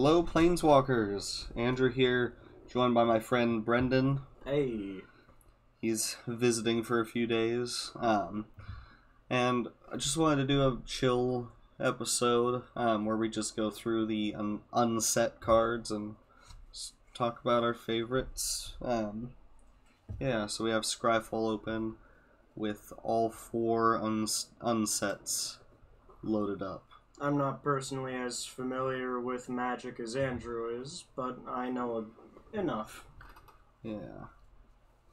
Hello, Planeswalkers. Andrew here, joined by my friend Brenden. Hey. He's visiting for a few days. And I just wanted to do a chill episode where we just go through the unset cards and talk about our favorites. So we have Scryfall open with all four unsets loaded up. I'm not personally as familiar with Magic as Andrew is, but I know enough. Yeah.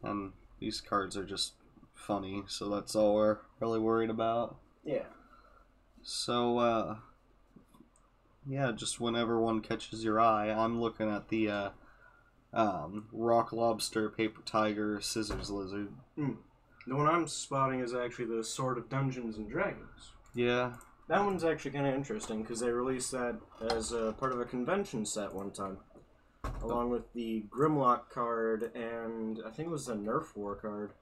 And these cards are just funny, so that's all we're really worried about. Yeah. So, just whenever one catches your eye, I'm looking at the Rock Lobster, Paper Tiger, Scissors Lizard. The one I'm spotting is actually the Sword of Dungeons and Dragons. Yeah. That one's actually kind of interesting because they released that as a part of a convention set one time, along with the Grimlock card and I think it was the Nerf War card.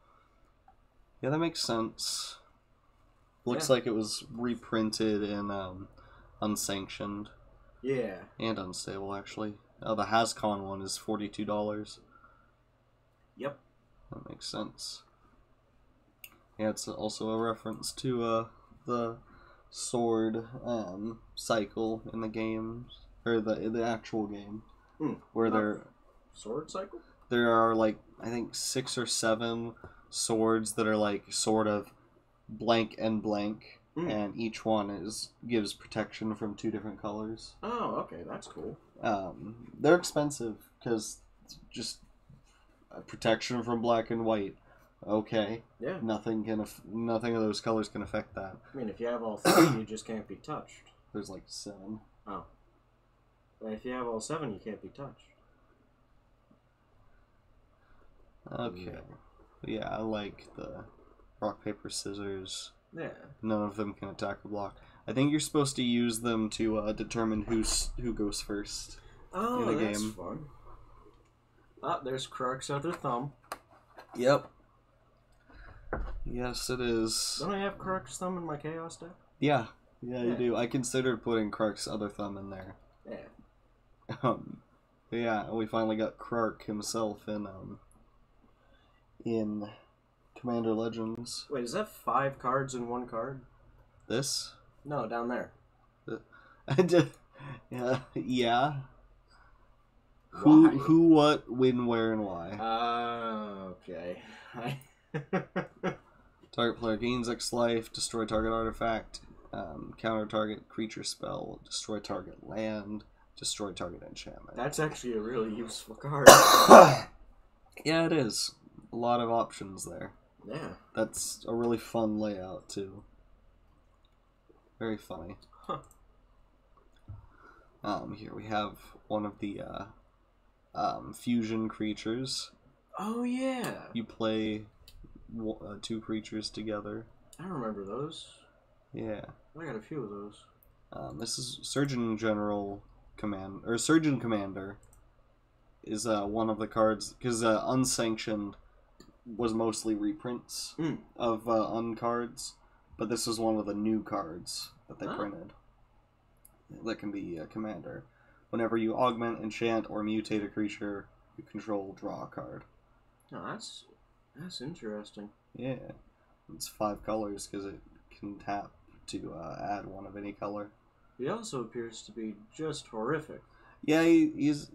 Yeah, that makes sense. Looks like it was reprinted in unsanctioned. Yeah. And unstable, actually. Oh, the HasCon one is $42. Yep. That makes sense. Yeah, it's also a reference to the sword cycle in the games, or the actual game, where sword cycle. There are like I think 6 or 7 swords that are like sort of blank and blank, and each one gives protection from 2 different colors. Oh, okay, that's cool. They're expensive because just protection from black and white. Okay. Yeah. Nothing of those colors can affect that. I mean, if you have all 3, you just can't be touched. There's like 7. Oh. But if you have all 7, you can't be touched. Okay. Yeah, I like the rock, paper, scissors. Yeah. None of them can attack or block. I think you're supposed to use them to determine who goes first in the that's game. Fun. Ah, there's Krark's other thumb. Yep. Yes, it is. Don't I have Krark's thumb in my Chaos deck? Yeah, you do. I considered putting Krark's other thumb in there. Yeah. Yeah, we finally got Krark himself in Commander Legends. Wait, is that 5 cards in 1 card? This? No, down there. Yeah. Why? Who, what, when, where, and why. Okay. Target player gains X life, destroy target artifact, counter target creature spell, destroy target land, destroy target enchantment. That's actually a really useful card. Yeah, it is. A lot of options there. Yeah. That's a really fun layout, too. Very funny. Huh. Here we have one of the fusion creatures. Oh, yeah. You play 2 creatures together. I remember those. Yeah. I got a few of those. This is Surgeon Commander is one of the cards, because unsanctioned was mostly reprints of uncards, but this is one of the new cards that they printed that can be a commander. Whenever you augment, enchant, or mutate a creature you control, draw a card. Oh, that's interesting. Yeah, it's 5 colors because it can tap to add 1 of any color. He also appears to be just horrific. Yeah, he's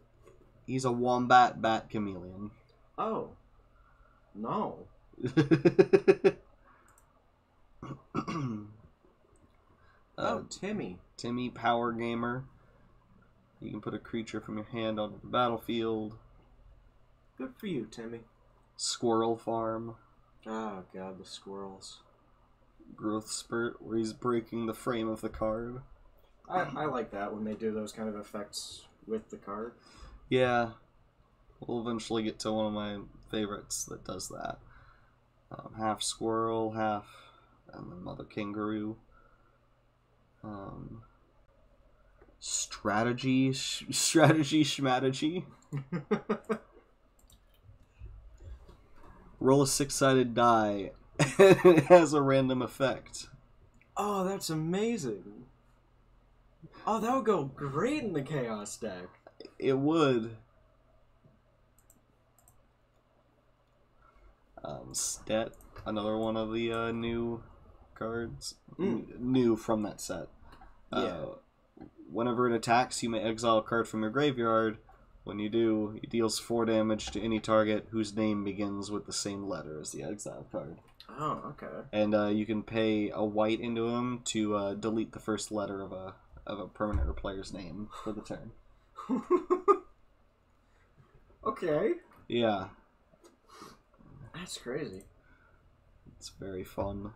a wombat bat chameleon. Oh. No. Timmy. Timmy, power gamer. You can put a creature from your hand onto the battlefield. Good for you, Timmy. Squirrel farm. Oh, God, the squirrels. Growth spurt, where he's breaking the frame of the card. I like that when they do those kind of effects with the card. Yeah. We'll eventually get to one of my favorites that does that. Half squirrel, half, and then mother kangaroo. Strategy schmategy. Roll a 6-sided die, and it has a random effect. Oh, that's amazing. Oh, that would go great in the Chaos deck. It would. Stet, another one of the new cards. New from that set. Yeah. Whenever it attacks, you may exile a card from your graveyard. When you do, it deals 4 damage to any target whose name begins with the same letter as the exile card. Oh, okay. And you can pay a white into him to delete the first letter of a permanent or player's name for the turn. Okay. Yeah. That's crazy. It's very fun.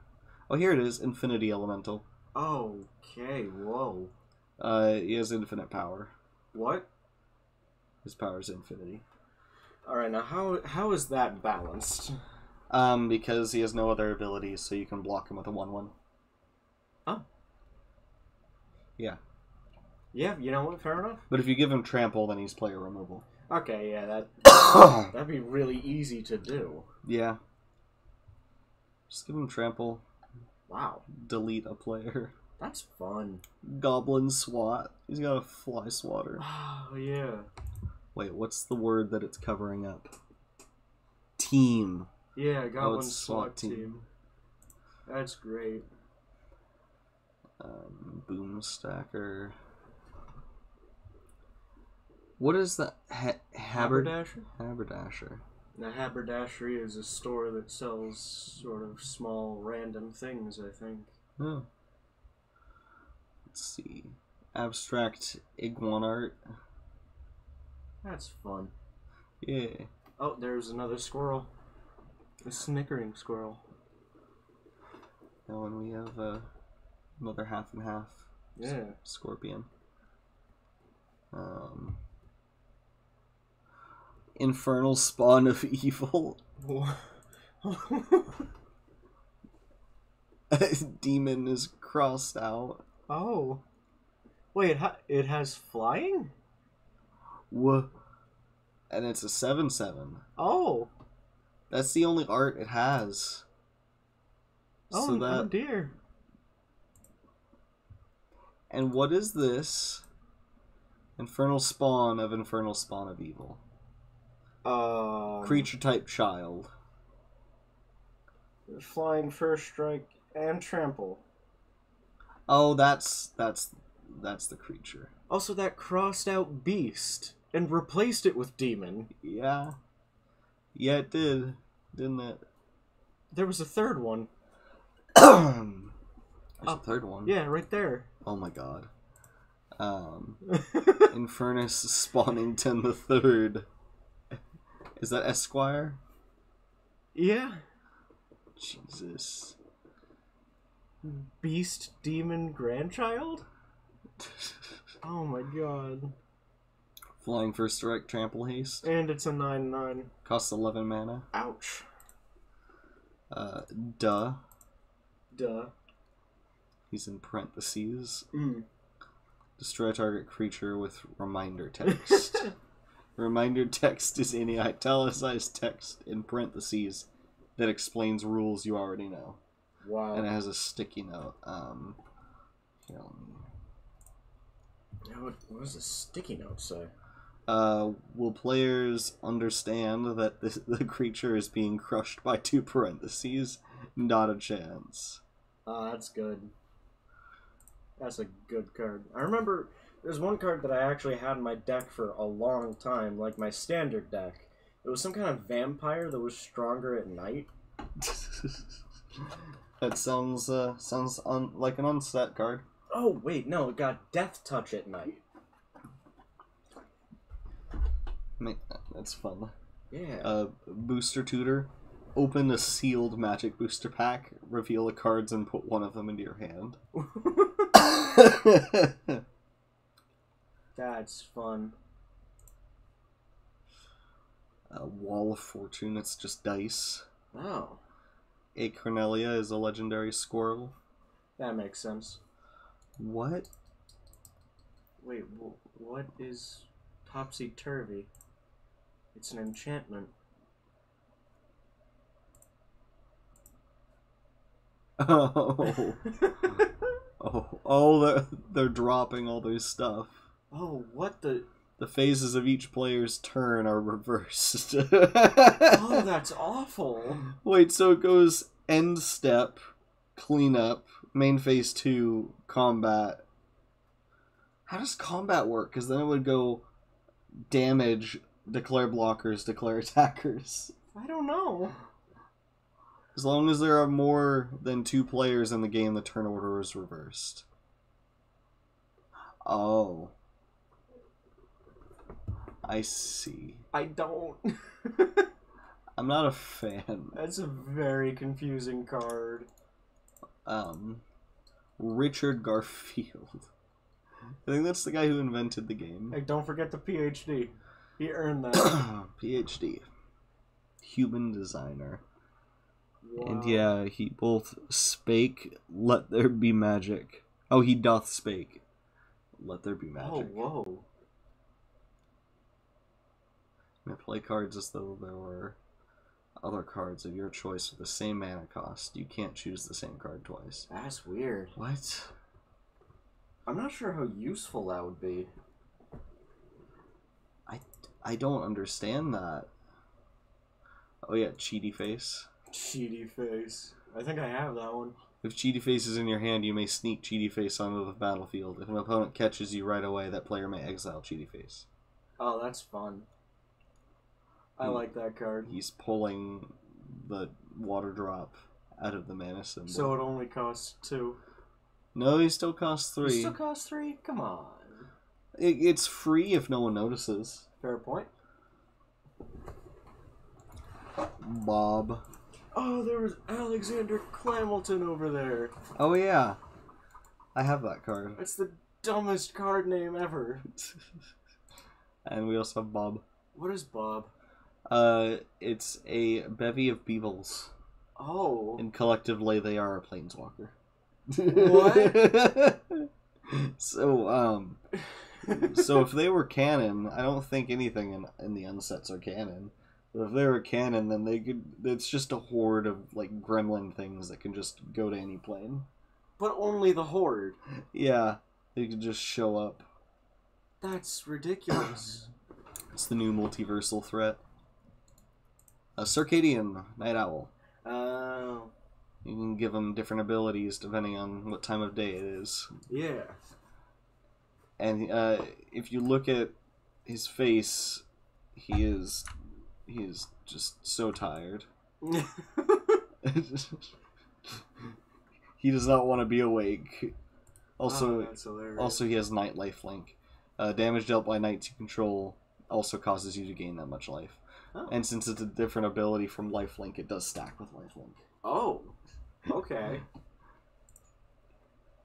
Oh, here it is, Infinity Elemental. Okay, whoa. He has infinite power. What? His power is infinity. Alright, now how is that balanced? Because he has no other abilities, so you can block him with a 1/1. Oh. Yeah. Yeah, you know what, fair enough. But if you give him trample, then he's player removal. Okay, yeah, that'd be really easy to do. Yeah. Just give him trample. Wow. Delete a player. That's fun. Goblin swat. He's got a fly swatter. Oh, yeah. Wait, what's the word that it's covering up? Team. Yeah, Goblin it's SWAT team. That's great. Boomstacker. What is that? Haberdasher? Haberdasher. Now, haberdashery is a store that sells sort of small, random things, I think. Oh. Let's see. Abstract iguan art. That's fun. Yeah. Oh, there's another squirrel. A snickering squirrel. Now, and we have another half and half. Yeah. Scorpion. Infernal spawn of evil. Demon is crossed out. Oh. Wait, it has flying? Whoa. And it's a 7/7. Oh. That's the only art it has. Oh, so that... oh dear. And what is this? Infernal spawn of evil. Creature type child. Flying first strike and trample. Oh, that's the creature. Also, that crossed out beast and replaced it with demon. Yeah. Yeah, it did, didn't it? There was a third one. There's a third one. Yeah, right there. Oh my god. Infernus Spawnington the Third. Is that Esquire? Yeah. Jesus. Beast demon grandchild? Oh my god. Flying first strike, trample haste. And it's a 9/9. Costs 11 mana. Ouch. Duh. Duh. He's in parentheses. Mm. Destroy target creature with reminder text. Reminder text is any italicized text in parentheses that explains rules you already know. Wow. And it has a sticky note. Here, What does the sticky note say? will players understand that the creature is being crushed by 2 parentheses? Not a chance. That's good. That's a good card. I remember there's one card that I actually had in my deck for a long time, like my standard deck. It was some kind of vampire that was stronger at night. That sounds like an unset card. Oh, wait, no, it got Death Touch at night. That's fun. Yeah. Booster Tutor. Open a sealed Magic Booster Pack, reveal the cards, and put one of them into your hand. That's fun. Wall of Fortune, it's just dice. Oh. A Cornelia is a legendary squirrel. That makes sense. What? Wait, what is Topsy-Turvy? It's an enchantment. Oh. they're dropping all their stuff. Oh, what the... The phases of each player's turn are reversed. Oh, that's awful. Wait, so it goes end step, cleanup, main phase 2, combat. How does combat work? Because then it would go damage, declare blockers, declare attackers. I don't know. As long as there are more than 2 players in the game, the turn order is reversed. Oh. I see. I don't. I'm not a fan. That's a very confusing card. Richard Garfield. I think that's the guy who invented the game. Hey, don't forget the PhD. He earned that. PhD. Human designer. Wow. And yeah, he both spake, let there be magic. Oh, he doth spake. Let there be magic. Oh, whoa. And play cards as though there were other cards of your choice with the same mana cost. You can't choose the same card twice. That's weird. What? I'm not sure how useful that would be. I don't understand that. Oh yeah, Cheaty Face. Cheaty Face. I think I have that one. If Cheaty Face is in your hand, you may sneak Cheaty Face onto the battlefield. If an opponent catches you right away, that player may exile Cheaty Face. Oh, that's fun. I like that card. He's pulling the water drop out of the mana symbol. So it only costs 2. No, he still costs 3. It still costs 3? Come on. It's free if no one notices. Fair point. Bob. Oh, there was Alexander Clamilton over there. Oh yeah. I have that card. That's the dumbest card name ever. And we also have Bob. What is Bob? It's a bevy of beetles. Oh. And collectively they are a planeswalker. What? So if they were canon, I don't think anything in the unsets are canon. But if they were canon, then they could. It's just a horde of like gremlin things that can just go to any plane. But only the Horde. Yeah, they could just show up. That's ridiculous. It's the new multiversal threat. A Circadian Night Owl. Oh. You can give him different abilities depending on what time of day it is. Yeah. And if you look at his face, he is just so tired. He does not want to be awake. Also, he has night lifelink. Damage dealt by knights you control also causes you to gain that much life. Oh. And since it's a different ability from lifelink, it does stack with lifelink. Oh. Okay.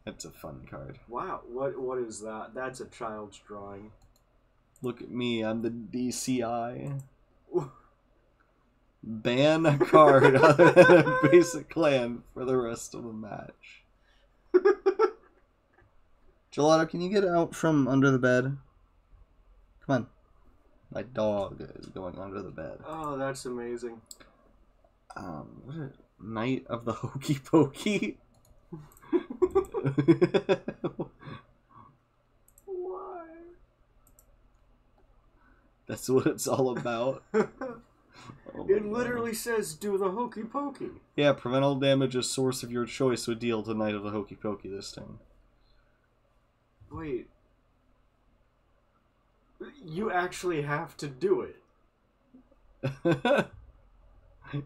That's a fun card. Wow. What is that? That's a child's drawing. Look at me, I'm the DCI. Ban a card other than a basic land for the rest of the match. Gelato, can you get out from under the bed? Come on. My dog is going under the bed. Oh, that's amazing. What a Knight of the Hokey Pokey? Why? That's what it's all about. It literally says do the Hokey Pokey. Yeah, prevent all damage a source of your choice would deal to Knight of the Hokey Pokey this turn. Wait. You actually have to do it.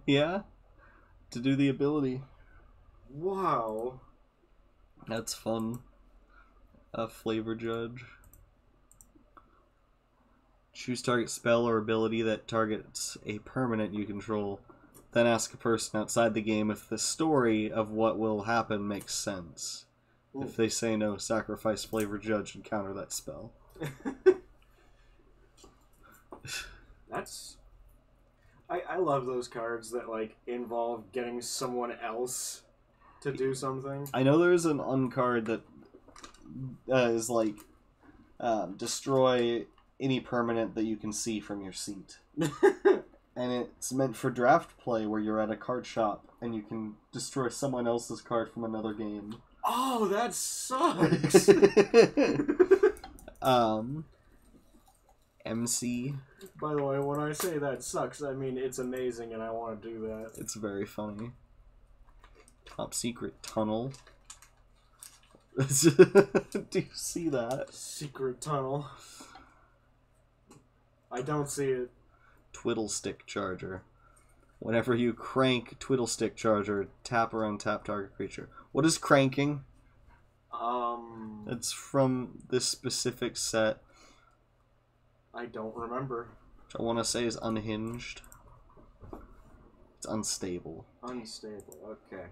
Yeah? To do the ability. Wow. That's fun. A flavor judge. Choose target spell or ability that targets a permanent you control. Then ask a person outside the game if the story of what will happen makes sense. Ooh. If they say no, sacrifice flavor judge and counter that spell. That's... I love those cards that, like, involve getting someone else to do something. I know there's an uncard that is, like, destroy any permanent that you can see from your seat. And it's meant for draft play where you're at a card shop and you can destroy someone else's card from another game. Oh, that sucks. MC. By the way, when I say that sucks, I mean it's amazing and I want to do that. It's very funny. Top secret tunnel. Do you see that? Secret tunnel. I don't see it. Twiddle stick charger. Whenever you crank twiddle stick charger, tap around tap target creature. What is cranking? It's from this specific set. I don't remember. Which I want to say is unhinged. It's unstable. Unstable, okay.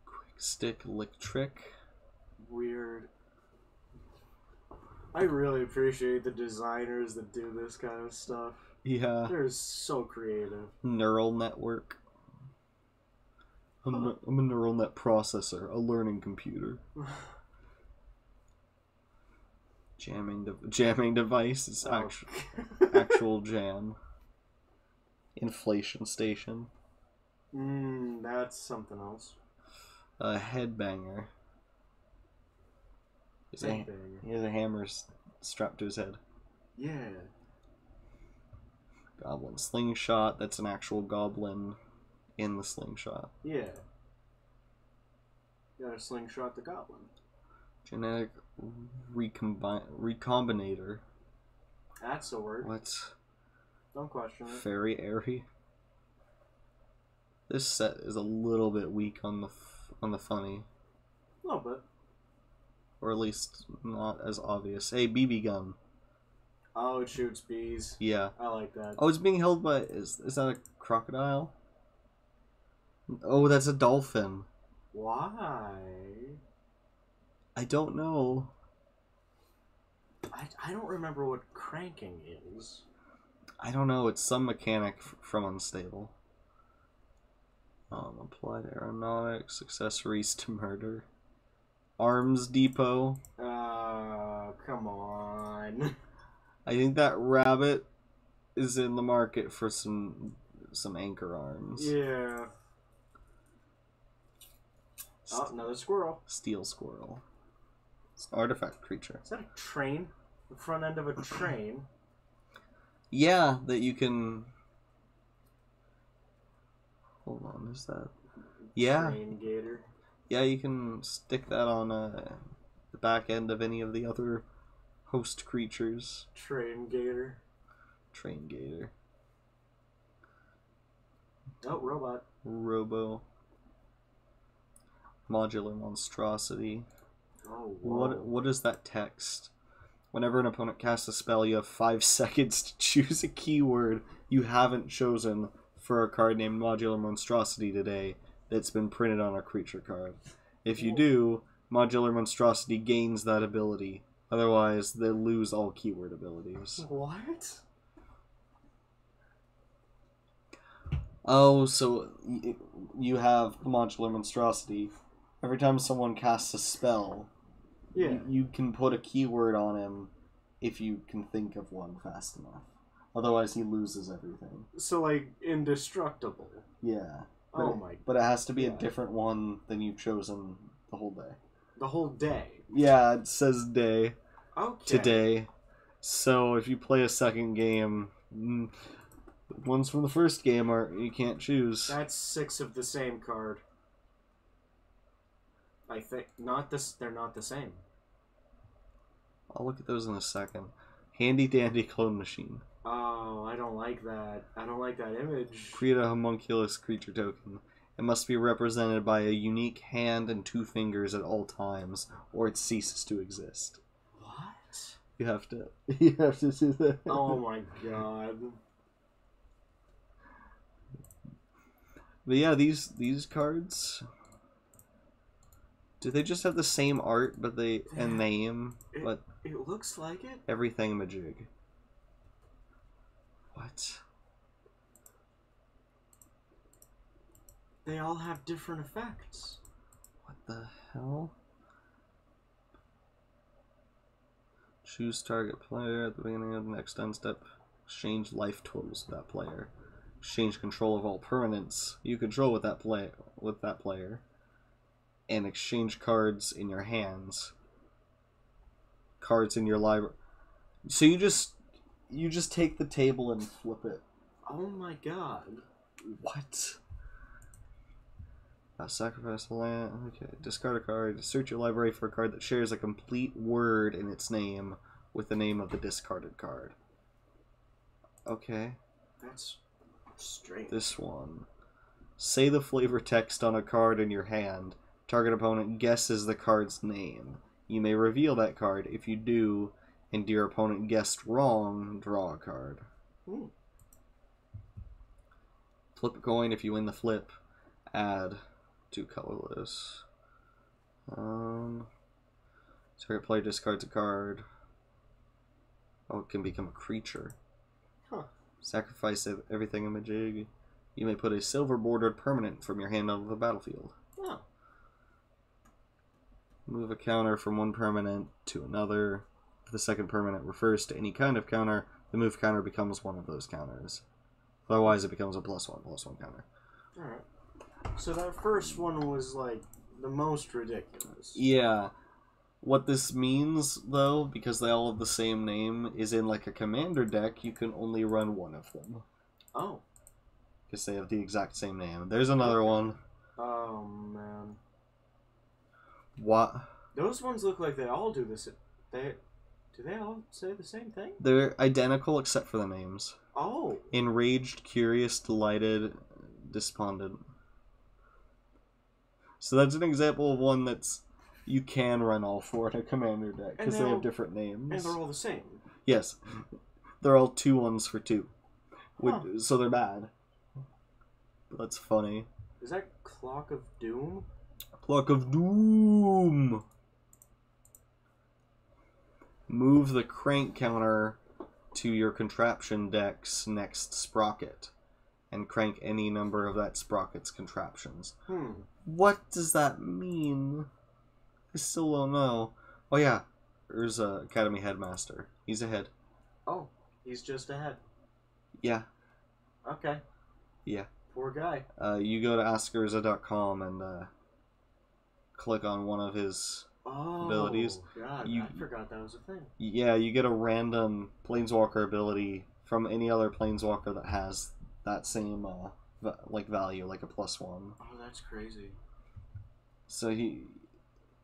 Quick stick lick trick. Weird. I really appreciate the designers that do this kind of stuff. Yeah. They're so creative. Neural network. I'm a neural net processor, a learning computer. Jamming device is actual jam. Inflation station. That's something else. A headbanger. He has a hammer strapped to his head. Yeah. Goblin slingshot. That's an actual goblin in the slingshot. Yeah. You gotta slingshot the goblin. Genetic recombinator. That's a word. What? Don't question it. Fairy airy. This set is a little bit weak on the funny. A little bit. Or at least not as obvious. Hey, BB gun. Oh, it shoots bees. Yeah. I like that. Oh, it's being held by... Is that a crocodile? Oh, that's a dolphin. Why? I don't know. I don't remember what cranking is. I don't know. It's some mechanic from Unstable. Applied aeronautics, accessories to murder. Arms depot. Come on. I think that rabbit is in the market for some anchor arms. Yeah. Oh, another squirrel. Steel squirrel. It's an artifact creature. Is that a train? The front end of a train? Yeah, that you can... Hold on, is that... Yeah. Train gator. Yeah, you can stick that on the back end of any of the other host creatures. Train gator. Train gator. Oh, robot. Robo. Modular monstrosity. Oh, whoa. What is that text? Whenever an opponent casts a spell, you have 5 seconds to choose a keyword you haven't chosen for a card named Modular Monstrosity today that's been printed on a creature card. If you do, Modular Monstrosity gains that ability. Otherwise, they lose all keyword abilities. What? Oh, so you have the Modular Monstrosity. Every time someone casts a spell, Yeah. you can put a keyword on him if you can think of one fast enough. Otherwise, he loses everything. So, like, indestructible. Yeah. But it has to be a different one than you've chosen the whole day. The whole day. Yeah, it says day. Okay. Today. So if you play a second game, ones from the first game you can't choose. That's 6 of the same card. I think they're not the same. I'll look at those in a second. Handy dandy clone machine. Oh, I don't like that. I don't like that image. Create a homunculus creature token. It must be represented by a unique hand and 2 fingers at all times, or it ceases to exist. What? You have to do that. Oh my god. But yeah, these cards, do they just have the same art and name, but it looks like it. everything majig? What? They all have different effects. What the hell? Choose target player at the beginning of the next end step. Exchange life totals with that player. exchange control of all permanents you control with that player, and exchange cards in your hands. Cards in your library. So you just take the table and flip it. Oh my god. What? Sacrifice a land. Okay. Discard a card. Search your library for a card that shares a complete word in its name with the name of the discarded card. Okay. That's strange. This one. Say the flavor text on a card in your hand. Target opponent guesses the card's name. You may reveal that card. If you do, and your opponent guessed wrong, draw a card. Flip a coin. If you win the flip, add 2 colorless. Target player discards a card. Oh, it can become a creature. Huh. Sacrifice everything in the jig. You may put a silver bordered permanent from your hand onto the battlefield. Oh. Move a counter from one permanent to another. If the second permanent refers to any kind of counter, the move counter becomes one of those counters. Otherwise, it becomes a +1/+1 counter. Alright. So that first one was, like, the most ridiculous. Yeah. What this means, though, because they all have the same name, is in, like, a commander deck, you can only run one of them. Oh. Because they have the exact same name. There's another one. Oh, man. What? Those ones look like they all do this. Do they all say the same thing? They're identical except for the names. Oh. Enraged, curious, delighted, despondent. So that's an example of one that's you can run all 4 in a commander deck because they have different names. And they're all the same. Yes. They're all 2/1s for 2. Huh. So they're bad. That's funny. Is that Clock of Doom? Clock of Doom! Move the crank counter to your contraption deck's next sprocket, and crank any number of that sprocket's contraptions. What does that mean? I still don't know. Oh yeah, there's a Academy Headmaster. He's ahead. Oh, he's just ahead. Yeah. Okay. Yeah. Poor guy. You go to askerza.com and click on one of his abilities. God, I forgot that was a thing. Yeah, you get a random Planeswalker ability from any other Planeswalker that has that same value, like a +1. Oh, that's crazy. So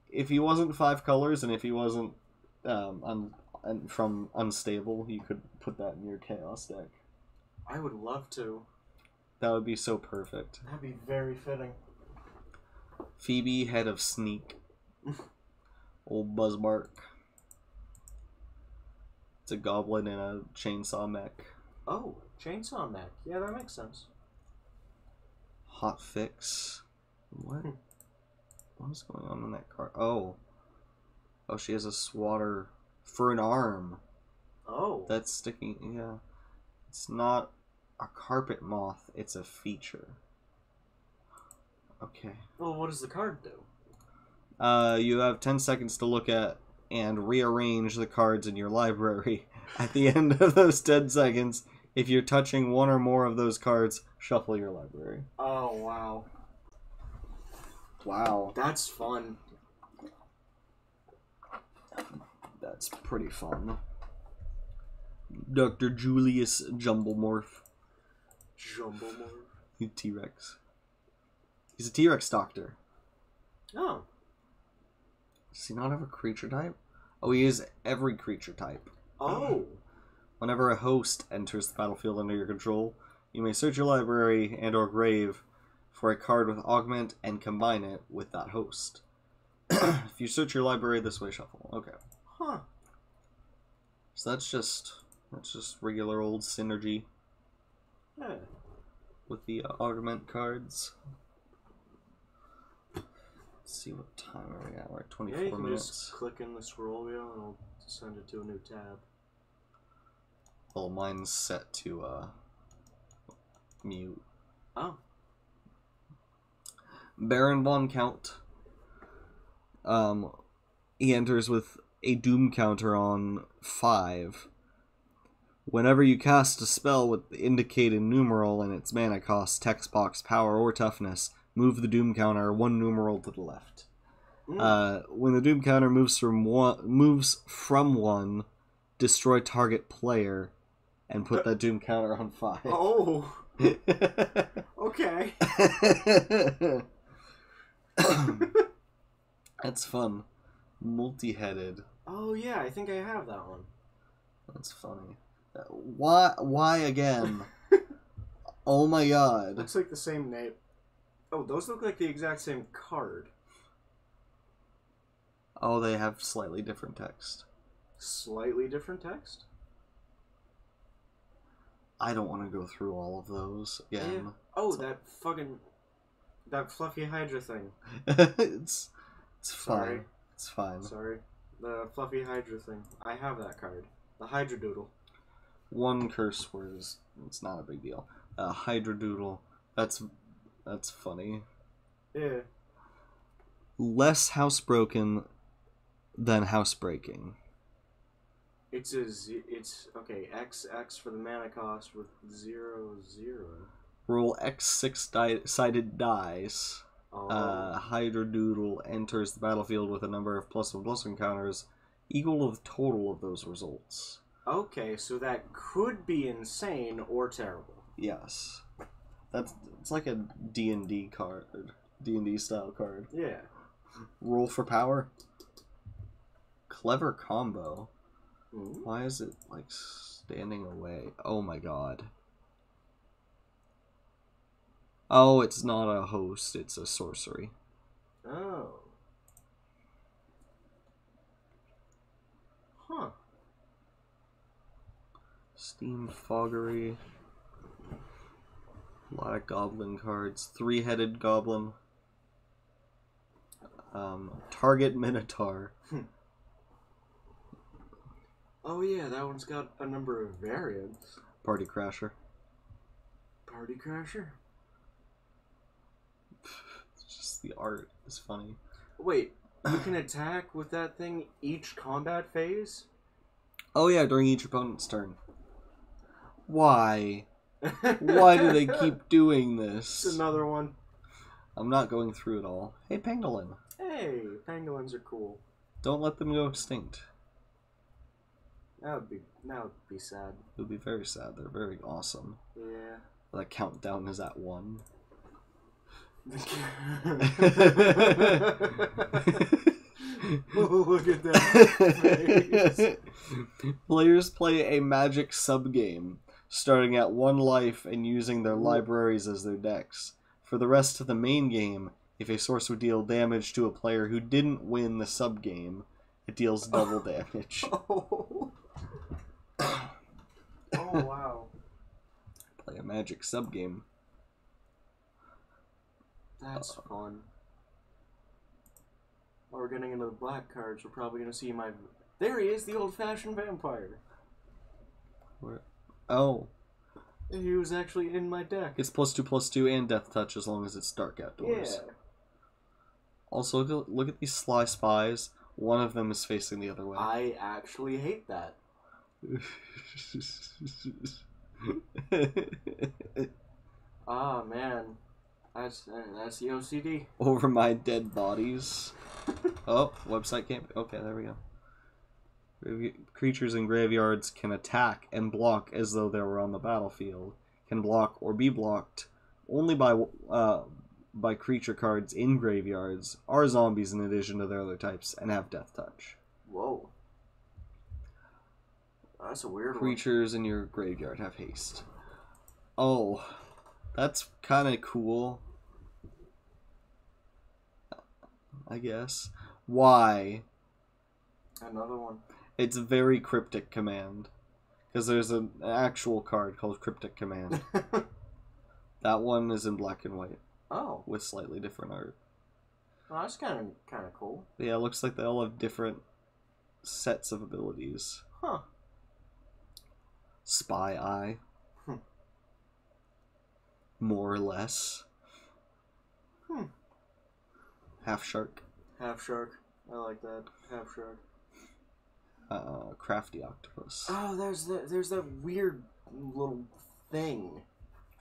if he wasn't 5 colors and if he wasn't from unstable, you could put that in your Chaos deck. I would love to. That would be so perfect. That'd be very fitting. Phoebe, head of Sneak. Old Buzzbark. It's a goblin in a chainsaw mech. Oh, chainsaw mech. Yeah, that makes sense. Hot Fix. What? What is going on in that card? Oh. Oh, she has a swatter for an arm. Oh. That's sticking, yeah. It's not a carpet moth, it's a feature. Okay. Well, what does the card do? You have 10 seconds to look at and rearrange the cards in your library. At the end of those 10 seconds, if you're touching one or more of those cards, shuffle your library. Oh, wow. Wow. That's fun. That's pretty fun. Dr. Julius Jumblemorph. Jumblemorph? T-Rex. He's a T-Rex doctor. Oh. Does he not have a creature type? Oh, he is every creature type. Oh. Whenever a host enters the battlefield under your control, you may search your library and or grave for a card with augment and combine it with that host. If you search your library this way, shuffle. Okay. Huh. So that's just regular old synergy. Yeah. With the augment cards. Let's see what time are we at. We're at 24 you can minutes. Just click in the scroll wheel and it'll send it to a new tab. Well, mine's set to mute. Oh. Baron von Count. He enters with a doom counter on 5. Whenever you cast a spell with the indicated numeral in its mana cost, text box, power, or toughness, move the Doom counter 1 numeral to the left. When the Doom counter moves from one, destroy target player, and put that Doom counter on 5. Oh. Okay. That's fun. Multi-headed. Oh yeah, I think I have that one. That's funny. Why again? Oh my god. Looks like the same name. Oh, those look like the exact same card. Oh, they have slightly different text. Slightly different text? I don't want to go through all of those again. Yeah. Oh, that fluffy Hydra thing. it's Sorry. fine. It's fine. Sorry. The fluffy Hydra thing. I have that card. The Hydra Doodle. One curse word is it's not a big deal. Hydradoodle. That's funny. Yeah. Less housebroken than housebreaking. It's okay. XX for the mana cost with 0/0. Roll X6 sided dice. Oh. Hydradoodle enters the battlefield with a number of +1/+1 counters equal to the total of those results. Okay, so that could be insane or terrible. Yes. It's like a D&D card. D&D style card. Yeah. Roll for power. Clever combo. Mm-hmm. Why is it like standing away? Oh my god. Oh, it's not a host, it's a sorcery. Oh. Huh. Steam Foggery. A lot of goblin cards. 3-headed goblin. Target Minotaur. Oh yeah, that one's got a number of variants. Party Crasher. Party Crasher? It's just the art is funny. Wait, you can attack with that thing each combat phase? Oh yeah, during each opponent's turn. Why? Why do they keep doing this? It's another one. I'm not going through it all. Hey, Pangolin. Hey, pangolins are cool. Don't let them go extinct. That would be sad. It would be very sad. They're very awesome. Yeah. The countdown is at 1. Look at that face. Players play a magic subgame, starting at 1 life and using their libraries as their decks. For the rest of the main game, if a source would deal damage to a player who didn't win the subgame, it deals double damage. Oh. Oh, wow. Play a magic subgame. That's fun. While we're getting into the black cards, we're probably going to see my... There he is, the old-fashioned vampire. Where? Oh. He was actually in my deck. It's +2/+2 and Death Touch as long as it's dark outdoors. Yeah. Also, look at these sly spies. One of them is facing the other way. I actually hate that. Ah, man. That's the OCD. Over my dead bodies. Oh, website can't... Okay, there we go. Creatures in graveyards can attack and block as though they were on the battlefield. Can block or be blocked only by creature cards in graveyards, are zombies in addition to their other types, and have Death Touch. Whoa. That's a weird Creatures in your graveyard have haste. Oh, that's kind of cool. I guess. Why? Another one. It's a very cryptic command. Because there's an actual card called Cryptic Command. That one is in black and white. Oh. With slightly different art. Well, that's kind of cool. Yeah, it looks like they all have different sets of abilities. Huh. Spy Eye. More or less. Half Shark. Half Shark. I like that. Half Shark. Crafty octopus. Oh, there's that weird little thing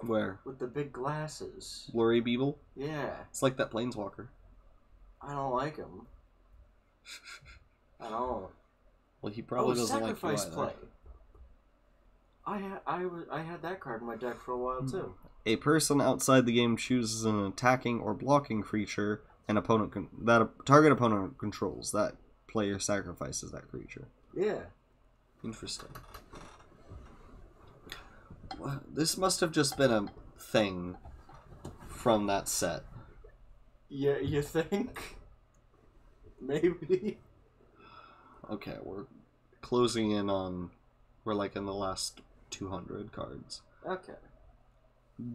Where? with the big glasses. Blurry Beetle? Yeah. It's like that planeswalker. I don't like him. I don't. Well, he probably doesn't like you Sacrifice either. Play. I had that card in my deck for a while too. A person outside the game chooses an attacking or blocking creature that a target opponent controls. That player sacrifices that creature. Yeah. Interesting. Well, this must have just been a thing from that set. Yeah, you think? Maybe. Okay, we're closing in on... We're like in the last 200 cards. Okay.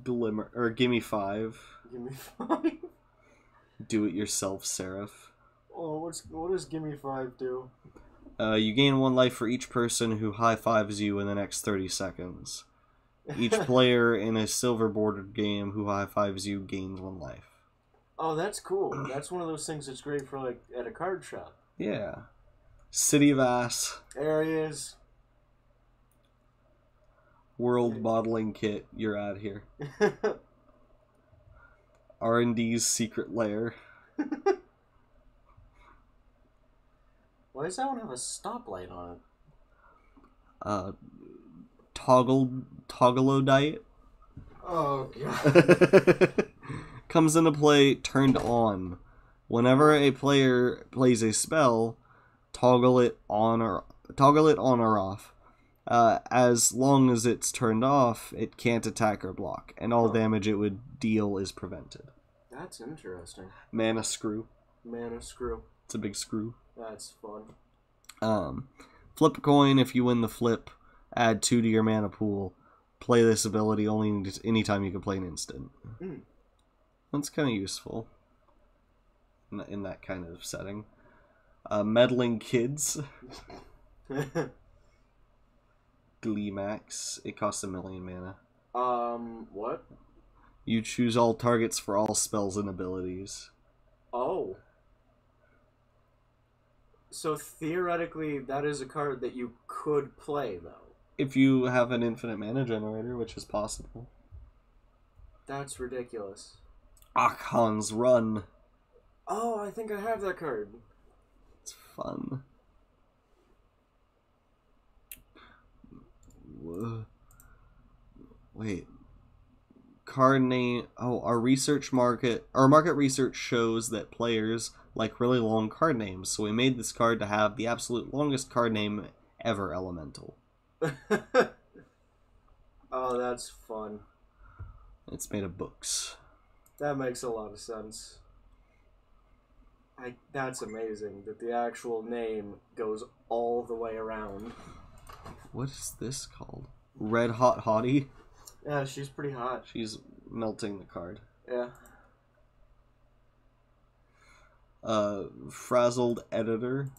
Glimmer... Or Gimme 5. Gimme 5. Do-it-yourself Seraph. Oh, what does Gimme 5 do? You gain 1 life for each person who high-fives you in the next 30 seconds. Each player in a silver-bordered game who high-fives you gains 1 life. Oh, that's cool. That's one of those things that's great for, like, at a card shop. Yeah. City of Ass. There he is. World Modeling Kit. You're out here. R&D's Secret Lair. Why does that one have a stoplight on it? Toggleodite. Oh, God. Comes into play turned on. Whenever a player plays a spell, toggle it on or off. As long as it's turned off, it can't attack or block, and all damage it would deal is prevented. That's interesting. Mana screw. Mana screw. It's a big screw. That's fun. Flip a coin. If you win the flip, add 2 to your mana pool. Play this ability only anytime you can play an instant. That's kind of useful in that kind of setting. Meddling Kids. Glee Max. It costs 1 million mana. What? You choose all targets for all spells and abilities. Oh. So theoretically, that is a card that you could play, though. If you have an infinite mana generator, which is possible. That's ridiculous. Akhan's Run. Oh, I think I have that card. It's fun. Whoa. Wait. Card name. Oh, our market research shows that players like really long card names, so we made this card to have the absolute longest card name ever, Elemental. Oh, that's fun. It's made of books. That makes a lot of sense. That's amazing that the actual name goes all the way around. What is this called? Red Hot Hottie? Yeah, she's pretty hot. She's melting the card. Yeah. Frazzled Editor.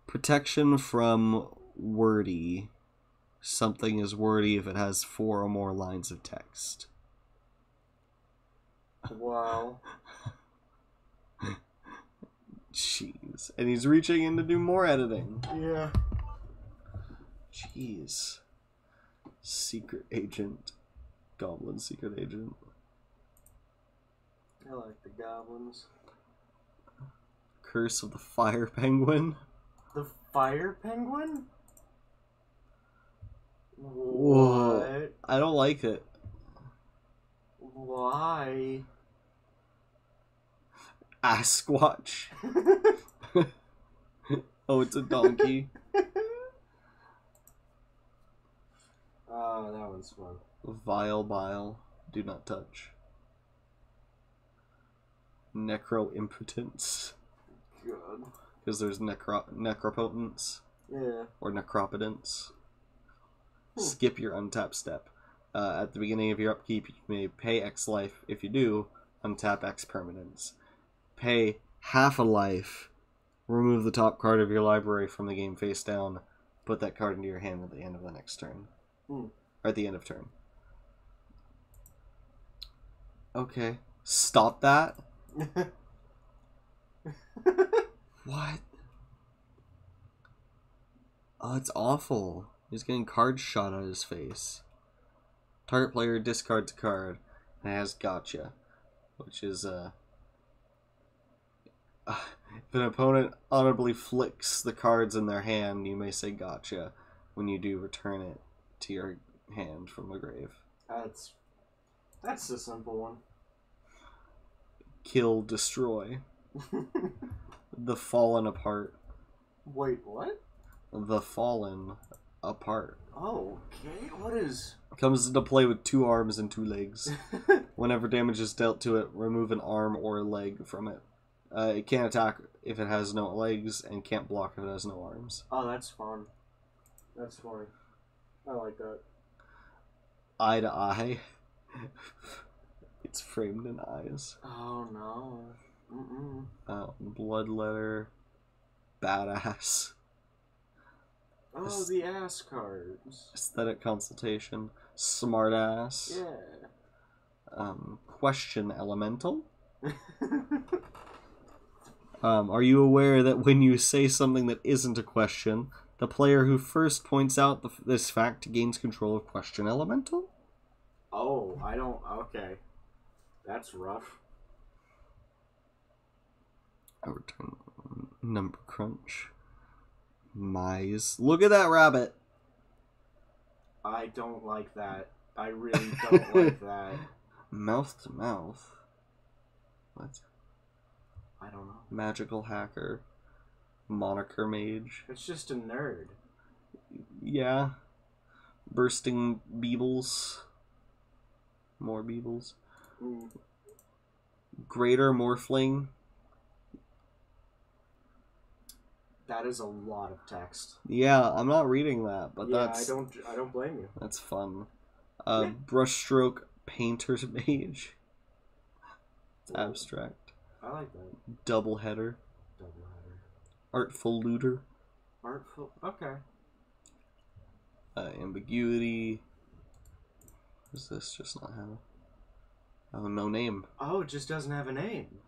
Protection from wordy. Something is wordy if it has 4 or more lines of text. Wow. Jeez. And he's reaching in to do more editing. Yeah. Jeez. Secret Agent. Goblin Secret Agent. I like the goblins. Curse of the Fire Penguin. The Fire Penguin? Whoa. What? I don't like it. Why? Asquatch. Oh, it's a donkey. Oh, that one's fun. Vile Bile. Do not touch. Necro-impotence. God. Because there's necropotence. Yeah. Or necropotence. Skip your untap step. At the beginning of your upkeep, you may pay X life. If you do, untap X permanence. Pay half a life. Remove the top card of your library from the game face down. Put that card into your hand at the end of the next turn. Or at the end of turn. Okay. Stop that. What? Oh, it's awful. He's getting cards shot at his face. Target player discards a card and has gotcha, which is if an opponent audibly flicks the cards in their hand, you may say gotcha. When you do, return it to your hand from the grave. That's the simple one. Kill, destroy. The Fallen Apart. Wait, what? The Fallen Apart. Oh, okay. What is... Comes into play with 2 arms and 2 legs. Whenever damage is dealt to it, remove an arm or a leg from it. It can't attack if it has no legs, and can't block if it has no arms. Oh, that's fun. That's funny. I like that. Eye to eye. It's framed in eyes. Oh, no. Bloodletter. Badass. Oh, the ass cards. Aesthetic consultation. Smartass. Yeah. Question elemental. Are you aware that when you say something that isn't a question, the player who first points out this fact gains control of question elemental? Oh, I don't... Okay. That's rough. I return number crunch. Mize. Look at that rabbit. I don't like that. I really don't like that. Mouth to mouth. What? I don't know. Magical hacker. Moniker mage. It's just a nerd. Yeah. Bursting beebles. More beebles. Greater morphling. That is a lot of text. Yeah, I'm not reading that, but yeah, that's... I don't blame you. That's fun. Brushstroke painter's mage. It's abstract. I like that. Double header. Artful looter. Artful. Okay. Ambiguity. What does this just not have? Oh, no name. Oh, it just doesn't have a name.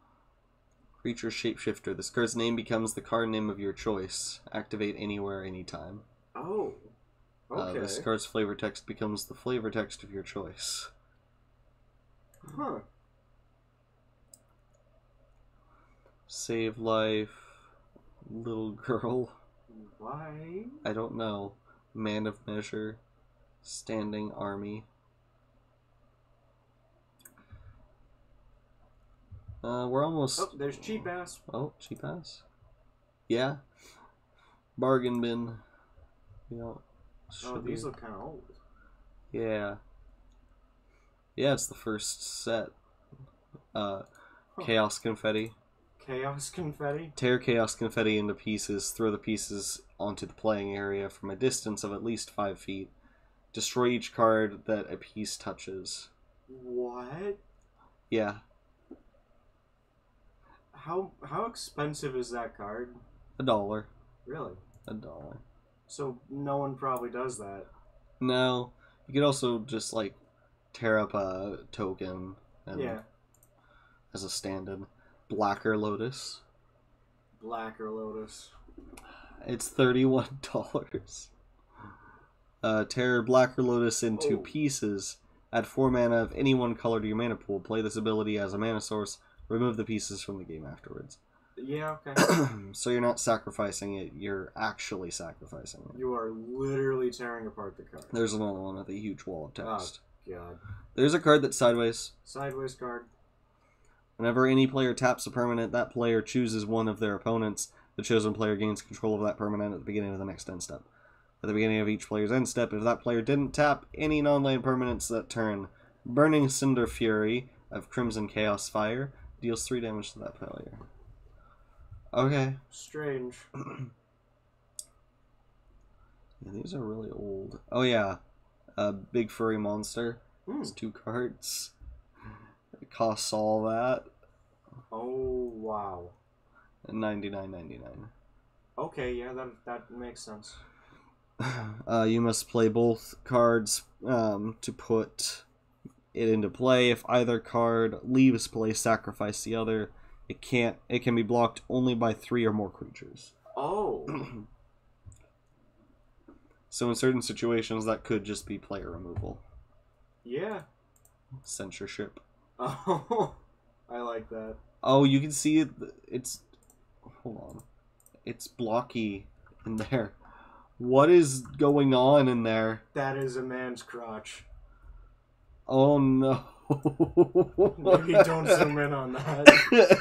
Creature shapeshifter. This card's name becomes the card name of your choice. Activate anywhere, anytime. Oh. Okay. This card's flavor text becomes the flavor text of your choice. Huh. Save life. Little girl. Why? I don't know. Man of measure. Standing army. We're almost... Oh, there's cheap ass. Oh, cheap ass. Yeah. Bargain bin. Yeah. Oh, these look kind of old. Yeah. Yeah, it's the first set. Chaos confetti. Chaos confetti? Tear chaos confetti into pieces. Throw the pieces onto the playing area from a distance of at least 5 feet. Destroy each card that a piece touches. What? Yeah. How expensive is that card? $1. Really? $1. So no one probably does that. No. You could also just, like, tear up a token and Yeah. as a stand-in. Blacker Lotus. Blacker Lotus. It's $31. Tear Blacker Lotus into pieces. Add 4 mana of any one color to your mana pool. Play this ability as a mana source. Remove the pieces from the game afterwards. Yeah, okay. So you're not sacrificing it, you're actually sacrificing it. You are literally tearing apart the card. There's another one with a huge wall of text. Oh, God. There's a card that's sideways. Sideways card. Whenever any player taps a permanent, that player chooses one of their opponents. The chosen player gains control of that permanent at the beginning of the next end step. At the beginning of each player's end step, if that player didn't tap any non-land permanents that turn, Burning Cinder Fury of Crimson Chaos Fire deals 3 damage to that player. Okay. Strange. Yeah, these are really old. Oh yeah. Big Furry Monster. It's 2 cards. It costs all that. Oh, wow. $99.99. Okay, yeah, that makes sense. You must play both cards to put it into play. If either card leaves play, sacrifice the other. It can be blocked only by 3 or more creatures. Oh. So in certain situations, that could just be player removal. Yeah. Censorship. Oh, I like that. Oh, you can see it. It's... Hold on. It's blocky in there. What is going on in there? That is a man's crotch. Oh no. Maybe don't zoom in on that.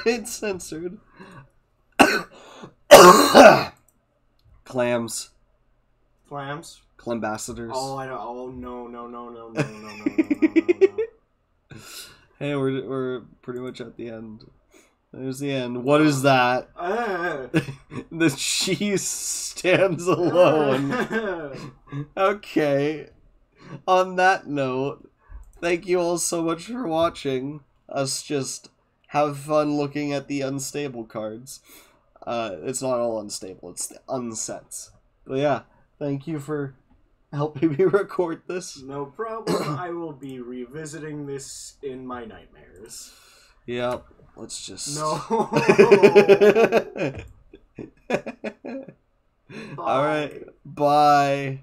It's censored. Clams. Clams? Clambassadors. Oh, I know. Oh, no. Hey, we're pretty much at the end. There's the end. What is that? The cheese stands alone. Okay. On that note, thank you all so much for watching us just have fun looking at the unstable cards. It's not all unstable, it's the unsets. But yeah, thank you for helping me record this. No problem. I will be revisiting this in my nightmares. Yep, let's just... No. Alright, bye.